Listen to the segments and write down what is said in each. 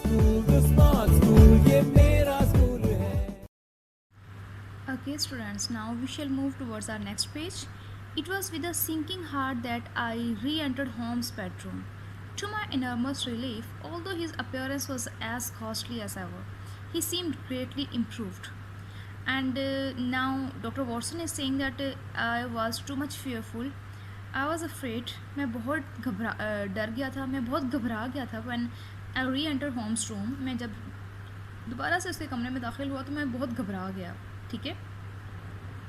School smart school ये मेरा school है. Okay, students, now we shall move towards our next page. It was with a sinking heart that I re entered Holmes' bedroom. To my enormous relief, although his appearance was as ghastly as ever, he seemed greatly improved. And now Dr. Watson is saying that I was too much fearful. I was afraid. मैं बहुत डर गया था, मैं बहुत घबरा गया था. When I re-entered Holmes' room, मैं जब दोबारा से उसके कमरे में दाखिल हुआ तो मैं बहुत घबरा गया. ठीक है.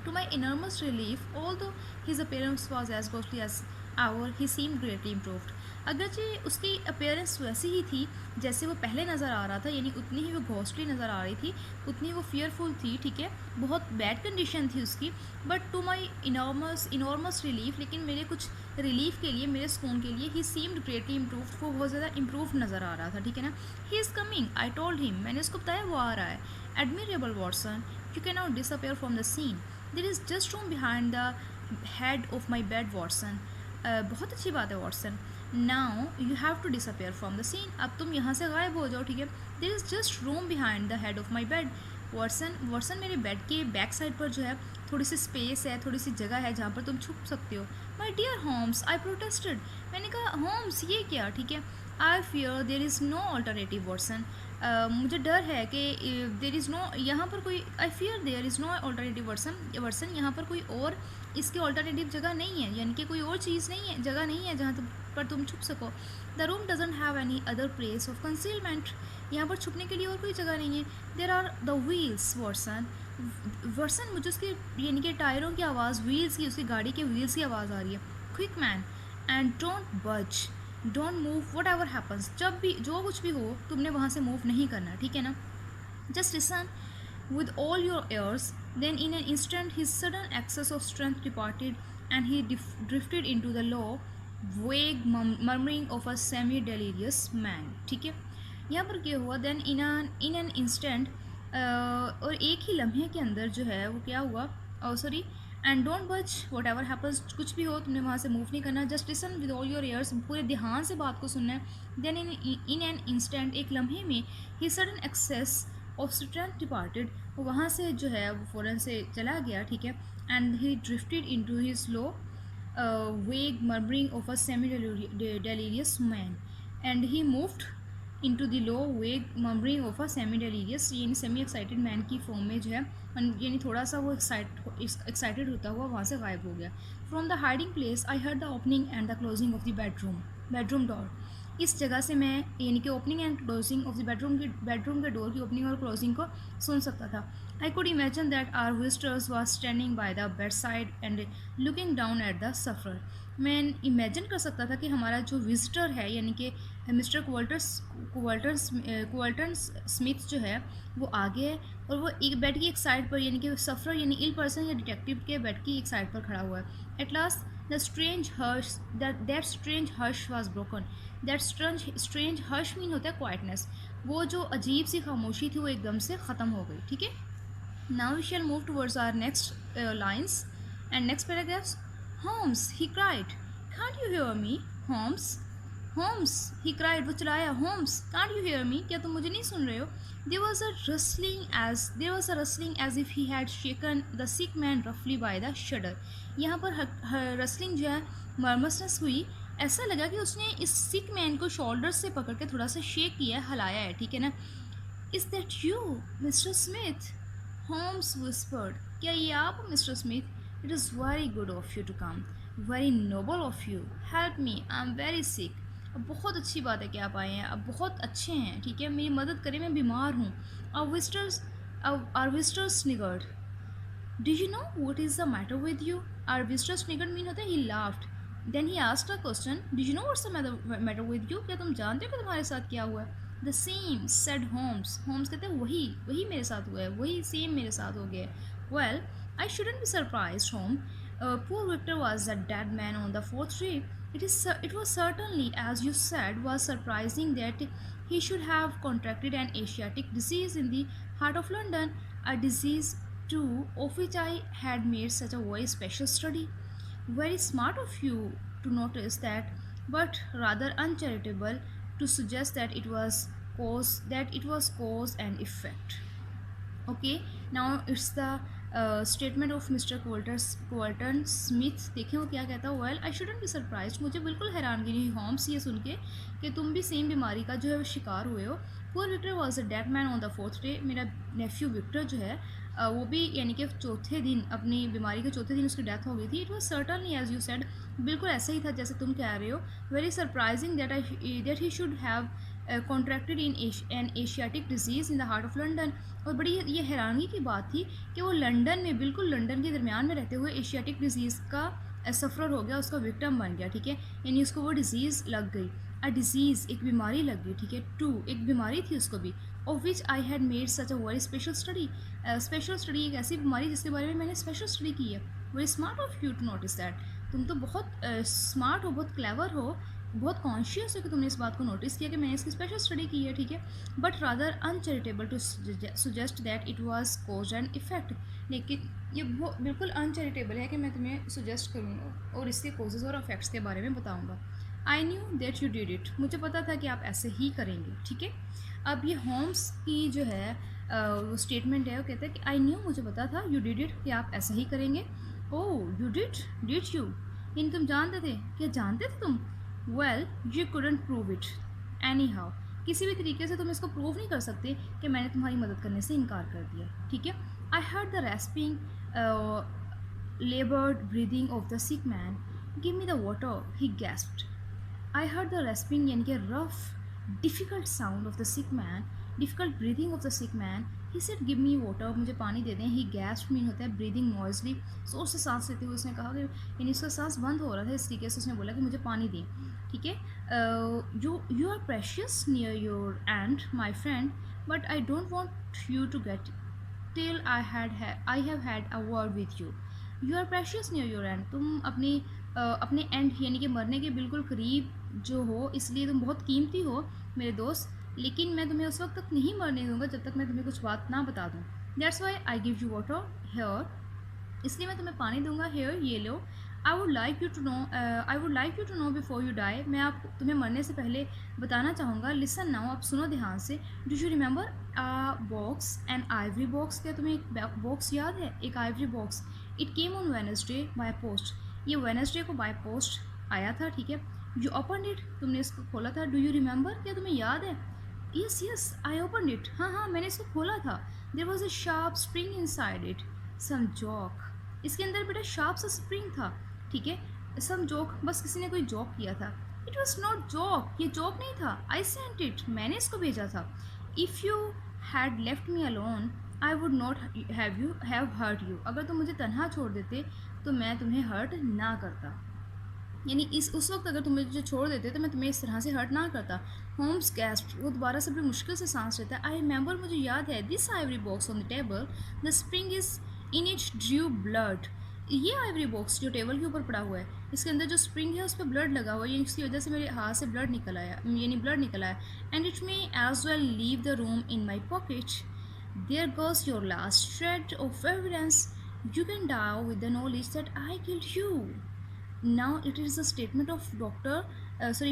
To my enormous relief, although his appearance was as ghostly as ever, he seemed greatly improved. अगरचे उसकी appearance वैसी ही थी जैसे वो पहले नज़र आ रहा था, यानी उतनी ही वो घोस्टली नज़र आ रही थी, उतनी वो fearful थी. ठीक है, बहुत बैड कंडीशन थी उसकी. But to my enormous relief, लेकिन मेरे कुछ रिलीफ के लिए, मेरे सुकून के लिए, ही सीम्ड ग्रेटली इम्प्रूव्ड, वो बहुत ज़्यादा इम्प्रूव नज़र आ रहा था. ठीक है ना. He is coming, I told him, मैंने उसको बताया वो आ रहा है. Admirable Watson, you can not disappear from the scene. There is just room behind the head of my bed Watson. बहुत अच्छी बात है Watson. Now you have to disappear from the scene, अब तुम यहाँ से गायब हो जाओ. ठीक है. There is just room behind the head of my bed Watson. मेरे बेड के बैक साइड पर जो है थोड़ी सी स्पेस है, थोड़ी सी जगह है जहाँ पर तुम छुप सकते हो. My dear Holmes, I protested. मैंने कहा होम्स ये क्या. ठीक है. I fear there is no alternative Watson. मुझे डर है कि देर इज़ नो, यहाँ पर कोई, I fear there is no alternative Watson, यहाँ पर कोई और इसकी ऑल्टरनेटिव जगह नहीं है, यानी कि कोई और चीज़ नहीं है, जगह नहीं है जहाँ पर तुम छुप सको. The room doesn't have any other place of concealment. यहाँ पर छुपने के लिए और कोई जगह नहीं है. There are the wheels Watson. मुझे उसके यानी कि टायरों की आवाज़, व्हील्स की, उसकी गाड़ी के व्हील्स की आवाज़ आ रही है. क्विक मैन एंड डोंट बच, don't move what ever happens. जब भी जो कुछ भी हो तुमने वहाँ से मूव नहीं करना. ठीक है ना. Just listen with all your ears. Then in an instant his sudden access of strength departed and he drifted into the low vague murmuring of a semi-delirious man. ठीक है. यहाँ पर क्या हुआ. then in an instant और एक ही लम्हे के अंदर जो है वो क्या हुआ. सॉरी. एंड डोंट बच वट एवर हैपन्स, कुछ भी हो तुमने वहाँ से मूव नहीं करना. Just listen with all your ears, पूरे ध्यान से बात को सुनना है. देन इन एन इंस्टेंट, एक लम्हे में, he sudden excess of strength departed, वो वहाँ से जो है वो फ़ौरन से चला गया. ठीक है. And he drifted into he slow vague murmuring of a semi delirious man. And he moved into the low vague murmuring of a semi delirious, यानी सेमी एक्साइटेड मैन की फॉर्म में जो है, यानी थोड़ा सा वो एक्साइटेड होता हुआ वहाँ से गायब हो गया. From the hiding place I heard the opening and the closing of the bedroom door. इस जगह से मैं यानी कि opening and closing of the bedroom के डोर की ओपनिंग और क्लोजिंग को सुन सकता था. I could imagine that our visitors was standing by the bed side and looking down at the sufferer. मैं इमेजिन कर सकता था कि हमारा जो विजिटर है, यानी कि मिस्टर क्वाल्टन स्मिथ जो है वो आगे है और वो एक बेड की एक साइड पर, यानी कि सफरर यानी इल पर्सन या डिटेक्टिव के बेड की एक साइड पर खड़ा हुआ है. At last that strange hush was broken. That strange hush mean होता है क्वाइटनेस. वो जो अजीब सी खामोशी थी वो एकदम से ख़त्म हो गई. ठीक है. Now we shall move towards our next lines and next paragraphs. Holmes, he cried. Can't you hear me? Holmes, Holmes, he cried. वो चिल्लाया. Holmes, can't you hear me? क्या तुम मुझे नहीं सुन रहे हो? There was a rustling as if he had shaken the sick man roughly by the shoulder. यहाँ पर रसलिंग जो है, मर्मसनेस हुई. ऐसा लगा कि उसने इस सिक मैन को शोल्डर से पकड़ के थोड़ा सा शेक किया है, हलाया है. ठीक है ना. Is that you, Mr. Smith? Holmes whispered. क्या ये आप, mister Smith? It is very good of you to come. Very noble of you. Help me. I am very sick. अब बहुत अच्छी बात है कि आप आए हैं, अब बहुत अच्छे हैं. ठीक है. मेरी मदद करें, मैं बीमार हूँ. Our visitors sniggered. Do you know what is the matter with you? Our visitors sniggered mean होता है he laughed. Then he asked a question. Do you know what's the matter with you? क्या तुम जानते हो कि तुम्हारे साथ क्या हुआ है? The same, said Holmes. Holmes कहते हैं वही मेरे साथ हुआ है, वही सेम मेरे साथ हो गया है. Well, I shouldn't be surprised, Holmes. Poor Victor was a dead man on the fourth tree. It was certainly, as you said, was surprising that he should have contracted an Asiatic disease in the heart of London, a disease too of which I had made such a very special study. Very smart of you to notice that, but rather uncharitable to suggest that it was it was cause and effect. Okay, now it's the statement of Mister Culverton Smith. देखें वो क्या कहता है. Well I shouldn't be surprise, मुझे बिल्कुल हैरानगी नहीं हुई Holmes ये सुन के कि तुम भी सेम बीमारी का जो है वो शिकार हुए हो. Poor Victor was a dead man on the fourth day. मेरा नेफ्यू विक्टर जो है वो भी यानी कि चौथे दिन, अपनी बीमारी के चौथे दिन उसकी डेथ हो गई थी. It was certainly as you said, बिल्कुल ऐसा ही था जैसे तुम कह रहे हो. Very surprising that he should have contracted in an Asiatic disease in the heart of London. और बड़ी ये हैरानी की बात थी कि वो लंदन में, बिल्कुल लंदन के दरमियान में रहते हुए एशियाटिक डिजीज़ का सफ़र हो गया, उसका विक्टिम बन गया. ठीक है, यानी उसको वो डिज़ीज़ लग गई. अ डिज़ीज़, एक बीमारी लग गई. ठीक है, टू, एक बीमारी थी उसको भी. Of which I had made such a very special study. Special study, एक ऐसी बीमारी जिसके बारे में मैंने स्पेशल स्टडी की है. Very smart of you to notice that. तुम तो बहुत स्मार्ट हो, बहुत क्लेवर हो, बहुत कॉन्शियस है कि तुमने इस बात को नोटिस किया कि मैंने इसकी स्पेशल स्टडी की है. ठीक है, but rather uncharitable to suggest that it was cause and effect. लेकिन ये वो बिल्कुल अनचैरिटेबल है कि मैं तुम्हें सुजेस्ट करूँगा और इसके कॉजेज़ और इफेक्ट्स के बारे में बताऊँगा. I knew that you did it, मुझे पता था कि आप ऐसे ही करेंगे. ठीक है, अब ये होम्स की जो है वो स्टेटमेंट है, वो कहता है कि आई न्यू, मुझे पता था, यू डिड इट, कि आप ऐसे ही करेंगे. ओह यू डिड यू, इन तुम जानते थे, क्या जानते थे तुम. Well you couldn't prove it any how, किसी भी तरीके से तुम इसको प्रूव नहीं कर सकते कि मैंने तुम्हारी मदद करने से इनकार कर दिया. ठीक है, I heard the rasping laboured breathing of the sick man. Give me the water, he gasped. I heard the rasping यानी कि rough difficult sound of the sick man, difficult breathing of the sick man. He said give me water, मुझे पानी दे दें. ही गैस्प्ड mean होता है breathing Noisli, जोर से सांस लेते हुए उसने कहा कि यानी उसका सांस बंद हो रहा था, इस तरीके से उसने बोला कि मुझे पानी दें. ठीक है, you are precious near your end my friend, but I don't want you to get till I have had a word with you. You are precious near your end, तुम अपने एंड यानी कि मरने के बिल्कुल करीब जो हो, इसलिए तुम बहुत कीमती हो मेरे दोस्त, लेकिन मैं तुम्हें उस वक्त तक नहीं मरने दूंगा जब तक मैं तुम्हें कुछ बात ना बता दूँ. That's why I give you water here, इसलिए मैं तुम्हें पानी दूंगा. हेयर, ये लो. I would like you to know before you die, मैं आप तुम्हें मरने से पहले बताना चाहूँगा. लिसन नाउ, आप सुनो ध्यान से. Do you remember a box, an ivory box, क्या तुम्हें एक बॉक्स याद है, एक ivory box. It came on Wednesday by post, ये वेनसडे को बाय पोस्ट आया था. ठीक है, यू ओपन इट, तुमने इसको खोला था. डू यू रिमेंबर, क्या तुम्हें याद है. यस आई ओपन इट, हाँ हाँ मैंने इसको खोला था. There was a sharp spring inside it, some joke, इसके अंदर बेटा शार्प सा स्प्रिंग था. ठीक है, सम जोक, बस किसी ने कोई जोक किया था. इट वॉज नॉट जोक, ये जोक नहीं था. आई सेंट इट, मैंने इसको भेजा था. If you had left me alone I would not have hurt you, अगर तुम मुझे तन्हा छोड़ देते तो मैं तुम्हें हर्ट ना करता. यानी उस वक्त अगर तुम मुझे छोड़ देते तो मैं तुम्हें इस तरह से हर्ट ना करता. होम्स गैस्प्ड, वो दोबारा से बड़ी मुश्किल से सांस लेता है. आई रिमेंबर, मुझे याद है. This Ivory box on the table, the spring is in it Drew blood. ये आइवरी बॉक्स जो टेबल के ऊपर पड़ा हुआ है, इसके अंदर जो स्प्रिंग है उस पर ब्लड लगा हुआ है, यानी इसकी वजह से मेरे हाथ से ब्लड निकल आया, यानी ब्लड निकल आया. And it may as well leave the room in my pocket. There goes your last shred of evidence. You can die with the knowledge that I killed you. Now it is a statement of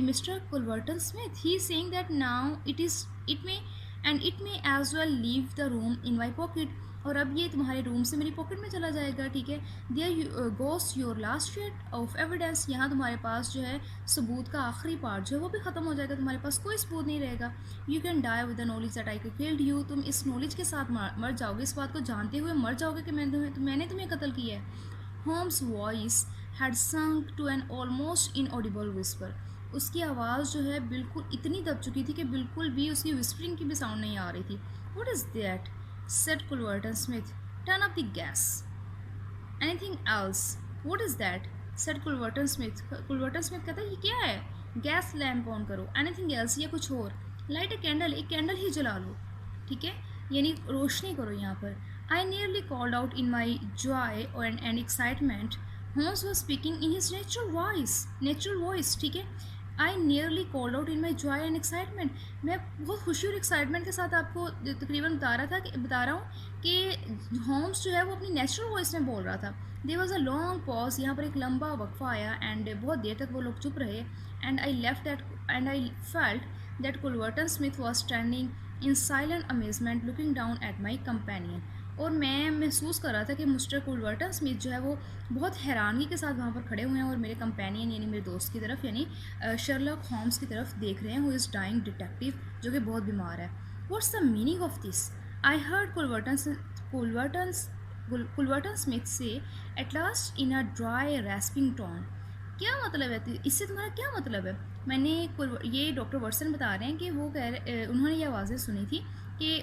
Mr. Culverton Smith. He is saying that now it may as well leave the room in my pocket. और अब ये तुम्हारे room से मेरी pocket में चला जाएगा. ठीक है, there goes your last shed of evidence, यहाँ तुम्हारे पास जो है सबूत का आखिरी पार्ट जो है वो भी ख़त्म हो जाएगा, तुम्हारे पास कोई सबूत नहीं रहेगा. You can die with the knowledge that I killed you, तुम इस नॉलेज के साथ मर जाओगे, इस बात को जानते हुए मर जाओगे कि मैंने तुम्हें कत्ल किया है. Holmes voice had sunk to an almost inaudible whisper. उसकी आवाज़ जो है बिल्कुल इतनी दब चुकी थी कि बिल्कुल भी उसकी whispering की भी साउंड नहीं आ रही थी. What is that? said Culverton Smith. Turn up the gas. Anything else? What is that? said Culverton Smith. Culverton Smith कहता है ये क्या है. गैस लैम्प ऑन करो. Anything else या कुछ और. Light a candle, एक कैंडल ही जला लो. ठीक है, यानी रोशनी करो यहाँ पर. I nearly called out in my joy and excitement. Holmes was speaking in his natural voice. ठीक है, I nearly called out in my joy and excitement. मैं बहुत खुशी और एक्साइटमेंट के साथ आपको तकरीबन बता रहा हूँ कि होम्स जो है वो अपनी नेचुरल वॉइस में बोल रहा था. There was a long pause, यहाँ पर एक लंबा वक्फा आया एंड बहुत देर तक वो लोग चुप रहे. And I felt that Culverton Smith was standing in silent amazement looking down at my companion. और मैं महसूस कर रहा था कि मिस्टर कुलवर्टन स्मिथ जो है वो बहुत हैरानगी के साथ वहाँ पर खड़े हुए हैं और मेरे कंपेनियन यानी मेरे दोस्त की तरफ यानी शर्लॉक होम्स की तरफ देख रहे हैं, हु इज़ डाइंग डिटेक्टिव, जो कि बहुत बीमार है. What's the meaning of this? I heard Culverton Smith से at last in a dry rasping tone. क्या मतलब है इससे, तुम्हारा क्या मतलब है? ये डॉक्टर वर्सन बता रहे हैं कि वो उन्होंने ये आवाज़ें सुनी थी कि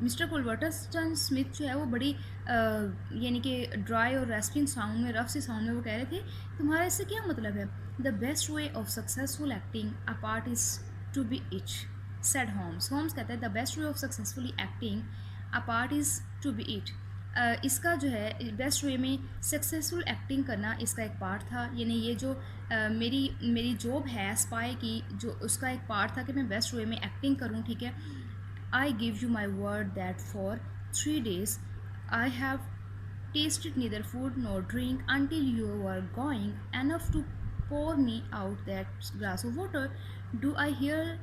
मिस्टर कुलवर्टन स्मिथ जो है वो बड़ी यानी कि ड्राई और रेस्पिंग साउंड में, रफ सी साउंड में वो कह रहे थे, तुम्हारा इससे क्या मतलब है? The best way of successful acting a part is to be it, said Holmes. Holmes कहता है the best way of successfully acting a part is to be it. इसका जो है बेस्ट वे में सक्सेसफुल एक्टिंग करना इसका एक part था. यानी ये जो मेरी जॉब है स्पाई की, जो उसका एक पार्ट था कि मैं बेस्ट वे में एक्टिंग करूं, ठीक है. आई give you my word that for 3 days I have tasted neither food nor drink until you were going enough to pour me out that glass of water. Do I hear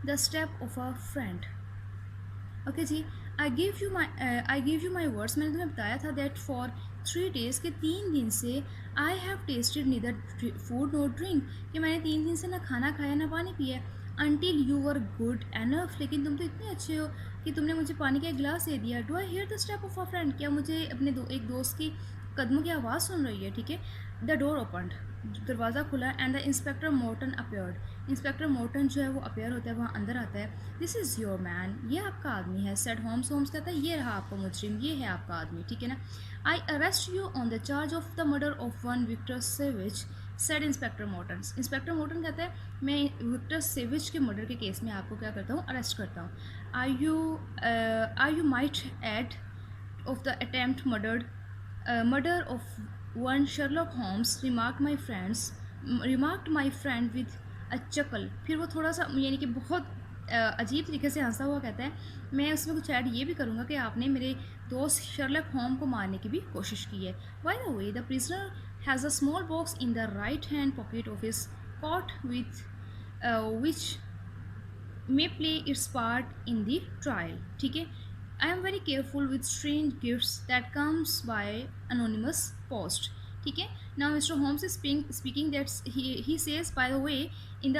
the step of a friend? Okay जी. I give you my words, मैंने तुम्हें बताया था that for 3 days के 3 दिन से I have tested neither food NOR drink, कि मैंने 3 दिन से ना खाना खाया ना पानी पिया. Until you were good enough, लेकिन तुम तो इतने अच्छे हो कि तुमने मुझे पानी का एक गिलास दे दिया. Do I hear the step of a friend, क्या मुझे अपने एक दोस्त की कदमों की आवाज़ सुन रही है? ठीक है. द डोर ओपनड, दरवाज़ा खुला and the inspector Morton appeared. Inspector Morton जो है वो अपीयर होता है, वहाँ अंदर आता है. दिस इज़ योर मैन, ये आपका आदमी है, सेड होम्स. होम्स कहता है ये रहा आपका मुजरिम, ये है आपका आदमी, ठीक है ना. I arrest you on the charge of the murder of one Victor Savage, said inspector Morton. Inspector Morton कहता है मैं विक्टर सेविज के मर्डर के केस में आपको क्या करता हूँ, अरेस्ट करता हूँ. Are you might add of the attempt murder of one Sherlock Holmes, remarked my friend with a chuckle. फिर वो थोड़ा सा यानी कि बहुत अजीब तरीके से हंसा हुआ कहता है, मैं उसमें कुछ ऐड ये भी करूँगा कि आपने मेरे दोस्त शर्लक होम को मारने की भी कोशिश की है. By the way the prisoner has a small box in the right hand pocket of his coat with which may play its part in the trial. ठीक है. I am very careful with strange gifts that comes by anonymous post. ठीक है. Now Mr. Holmes is speaking that he says, by the way, in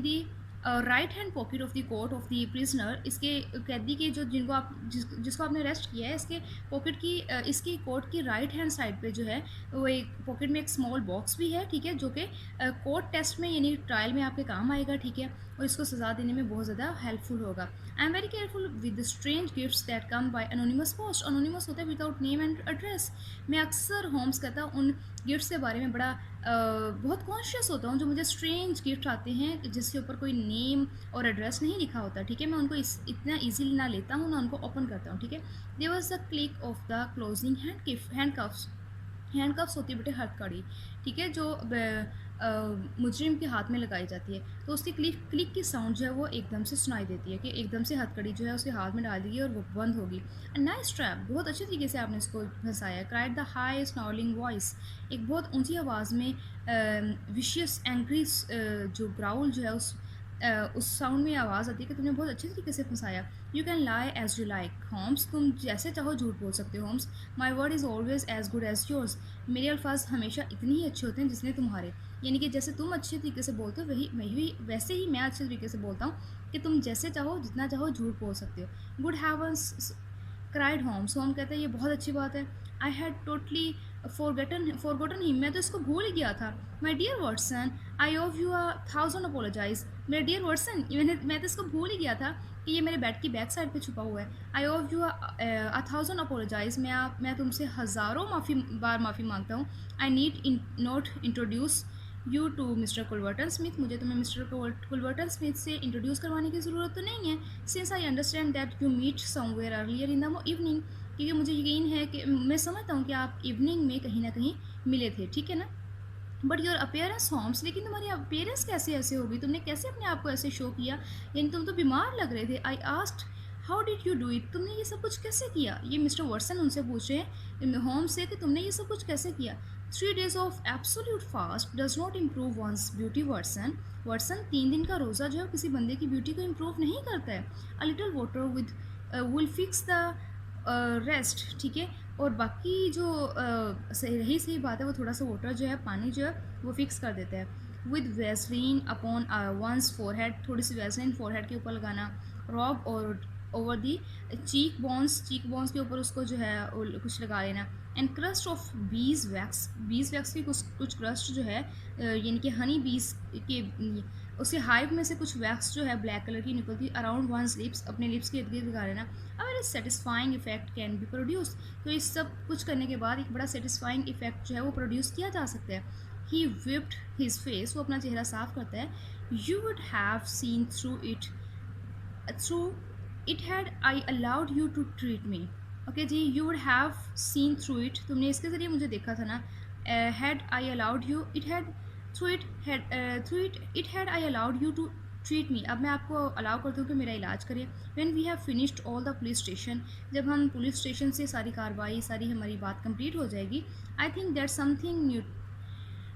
the right hand pocket of the coat of the prisoner, इसके कैदी के जो जिसको आपने arrest किया है, इसके पॉकेट की इसकी कोट की राइट हैंड साइड पे जो है वो एक पॉकेट में एक स्मॉल बॉक्स भी है, ठीक है, जो कि कोर्ट टेस्ट में यानी ट्रायल में आपके काम आएगा, ठीक है, और इसको सज़ा देने में बहुत ज़्यादा हेल्पफुल होगा. I am very careful with the strange gifts that come by anonymous post. Anonymous होता है विदाउट नेम एंड एड्रेस. मैं अक्सर होम्स कहता उन गिफ्ट्स के बारे में बड़ा बहुत कॉन्शियस होता हूँ जो मुझे स्ट्रेंज गिफ्ट आते हैं जिसके ऊपर कोई नेम और एड्रेस नहीं लिखा होता, ठीक है. मैं उनको इतना ईजीली ना लेता हूँ ना उनको ओपन करता हूँ, ठीक है. There was the click of the closing handcuffs होती है बेटे हथकड़ी, ठीक है, जो मुजरिम के हाथ में लगाई जाती है, तो उसकी क्लिक की साउंड जो है वो एकदम से सुनाई देती है कि एकदम से हथकड़ी जो है उसके हाथ में डाल दी और वो बंद होगी. नाइस ट्रैप, बहुत अच्छे तरीके से आपने इसको फंसाया. क्राइड द हाई स्नॉलिंग वॉइस, एक बहुत ऊंची आवाज़ में विशियस एंग्री जो ग्राउल जो है उस साउंड में आवाज़ आती है कि तुमने बहुत अच्छे तरीके से फंसाया. You can lie as you like Holmes, तुम जैसे चाहो झूठ बोल सकते हो Holmes. My word is always as good as yours, मेरे अल्फाज हमेशा इतने ही अच्छे होते हैं जितने तुम्हारे, यानी कि जैसे तुम अच्छे तरीके से बोलते हो वैसे ही मैं अच्छे तरीके से बोलता हूँ कि तुम जैसे चाहो जितना चाहो झूठ बोल सकते हो. Good heavens, cried Holmes. होम कहता है ये बहुत अच्छी बात है. I had totally forgotten him, मैं तो इसको भूल ही गया था. My dear Watson, I owe you 1000 apologize. मेरे डियर वाटसन, मैं तो इसको भूल ही गया था कि ये मेरे बेड की बैक साइड पे छुपा हुआ है. आई ऑफ यू 1000 अपोलोजाइज, मैं तुमसे हज़ारों बार माफ़ी मांगता हूँ. I need not introduce you to Mister Culverton Smith, मुझे तुम्हें मिस्टर कुलवर्टन स्मिथ से इंट्रोड्यूस करवाने की ज़रूरत तो नहीं है. Since I understand that you meet somewhere earlier in the evening, क्योंकि मुझे यकीन है कि मैं समझता हूँ कि आप इवनिंग में कहीं ना कहीं मिले थे, ठीक है ना. बट योर अपेयरेंस होम्स, लेकिन तुम्हारी अपेयरेंस कैसे ऐसे होगी, तुमने कैसे अपने आप को ऐसे शो किया, यानी तुम तो बीमार लग रहे थे. I asked how did you do it, तुमने ये सब कुछ कैसे किया. ये मिस्टर वाटसन उनसे पूछ रहे हैं होम्स से कि तुमने ये सब कुछ कैसे किया. 3 days of absolute fast does not improve one's beauty version. Version 3 दिन का रोज़ा जो है किसी बंदे की ब्यूटी को इम्प्रूव नहीं करता है. A little water with will fix the rest. ठीक है. और बाकी जो सही बात है, वो थोड़ा सा वाटर जो है, पानी जो है वो फिक्स कर देता है. With Vaseline upon one's forehead, थोड़ी सी वेसलिन फोरहेड के ऊपर लगाना. रॉब और ओवर दी चीक बोन्स के ऊपर उसको जो है कुछ लगा लेना. And crust of bees wax की कुछ क्रस्ट जो है, यानी कि हनी बीज के उसके हाइव में से कुछ वैक्स जो है ब्लैक कलर की निकलती है अराउंड वंस लिप्स, अपने लिप्स के इर्द गिर्द लगा लेना. A very satisfying effect can be produce. तो इस सब कुछ करने के बाद एक बड़ा सेटिस्फाइंग इफेक्ट जो है वो प्रोड्यूस किया जा सकता है. ही विप्ड हिज फेस, वो अपना चेहरा साफ करता है. You would have seen through it had I allowed you to treat me. Okay जी, you would have seen through it, तुमने इसके ज़रिए मुझे देखा था ना. Had I allowed you, it had through it had I allowed you to treat me. अब मैं आपको अलाउ करती हूँ कि मेरा इलाज करें. When we have finished all the police station, जब हम पुलिस स्टेशन से सारी कार्रवाई, सारी हमारी बात कंप्लीट हो जाएगी. I think that something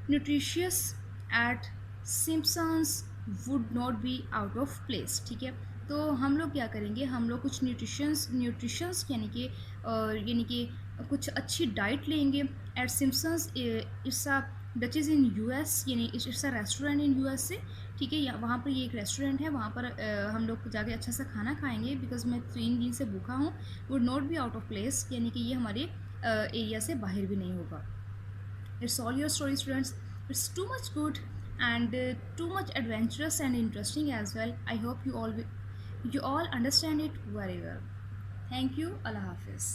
nutritious at Simpson's would not be out of place. ठीक है. तो हम लोग क्या करेंगे, हम लोग कुछ न्यूट्रिशंस यानी कि कुछ अच्छी डाइट लेंगे at Simpsons. It's a duchess in US, यानी it's a restaurant in US से. ठीक है. वहाँ पर ये एक रेस्टोरेंट है, वहाँ पर हम लोग जाके अच्छा सा खाना खाएंगे. बिकॉज मैं 3 दिन से भूखा हूँ. Would not be out of place, यानी कि ये हमारे एरिया से बाहर भी नहीं होगा. It's all your story, students. It's too much good and too much adventurous and interesting as well. I hope you all understand it very well. Thank you. Allah Hafiz.